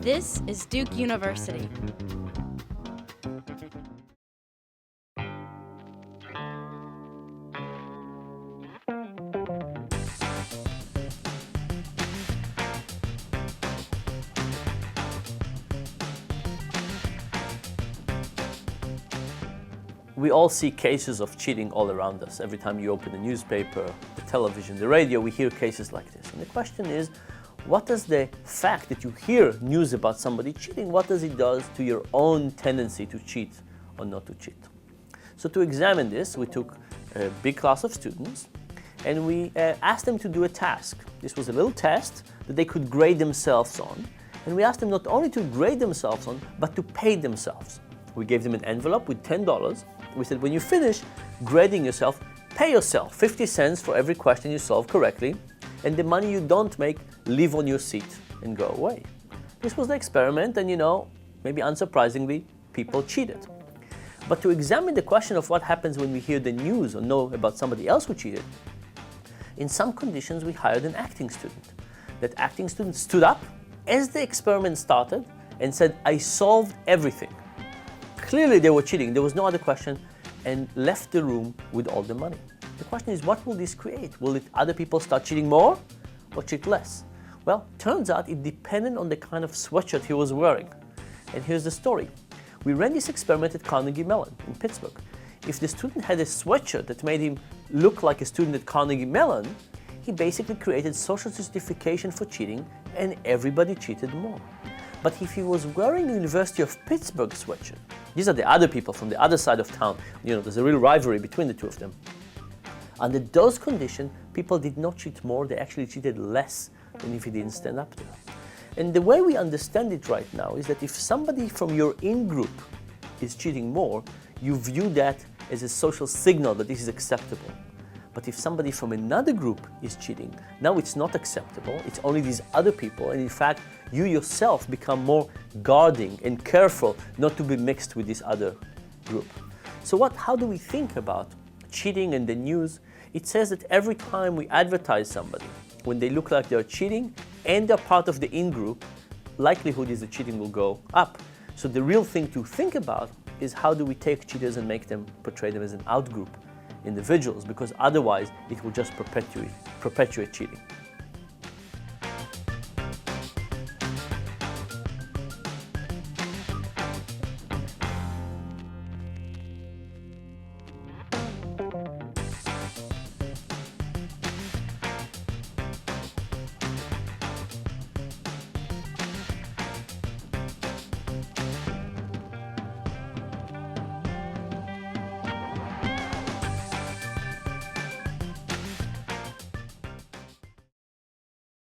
This is Duke University. We all see cases of cheating all around us. Every time you open the newspaper, the television, the radio, we hear cases like this. And the question is, what does the fact that you hear news about somebody cheating, what does it do to your own tendency to cheat or not to cheat? So to examine this, we took a big class of students and we asked them to do a task. This was a little test that they could grade themselves on. And we asked them not only to grade themselves on, but to pay themselves. We gave them an envelope with $10. We said, when you finish grading yourself, pay yourself 50 cents for every question you solve correctly, and the money you don't make, leave on your seat and go away. This was the experiment, and maybe unsurprisingly, people cheated. But to examine the question of what happens when we hear the news or know about somebody else who cheated, in some conditions we hired an acting student. That acting student stood up as the experiment started and said, I solved everything. Clearly they were cheating, there was no other question, and left the room with all the money. The question is, what will this create? Will other people start cheating more or cheat less? Well, turns out it depended on the kind of sweatshirt he was wearing. And here's the story. We ran this experiment at Carnegie Mellon in Pittsburgh. If the student had a sweatshirt that made him look like a student at Carnegie Mellon, he basically created social justification for cheating, and everybody cheated more. But if he was wearing the University of Pittsburgh sweatshirt, these are the other people from the other side of town, there's a real rivalry between the two of them. Under those conditions, people did not cheat more, they actually cheated less than if he didn't stand up there. And the way we understand it right now is that if somebody from your in-group is cheating more, you view that as a social signal that this is acceptable. But if somebody from another group is cheating, now it's not acceptable, it's only these other people, and in fact, you yourself become more guarding and careful not to be mixed with this other group. So how do we think about cheating and the news? It says that every time we advertise somebody, when they look like they're cheating and they're part of the in-group, likelihood is the cheating will go up. So the real thing to think about is how do we take cheaters and portray them as an out-group individuals, because otherwise it will just perpetuate cheating.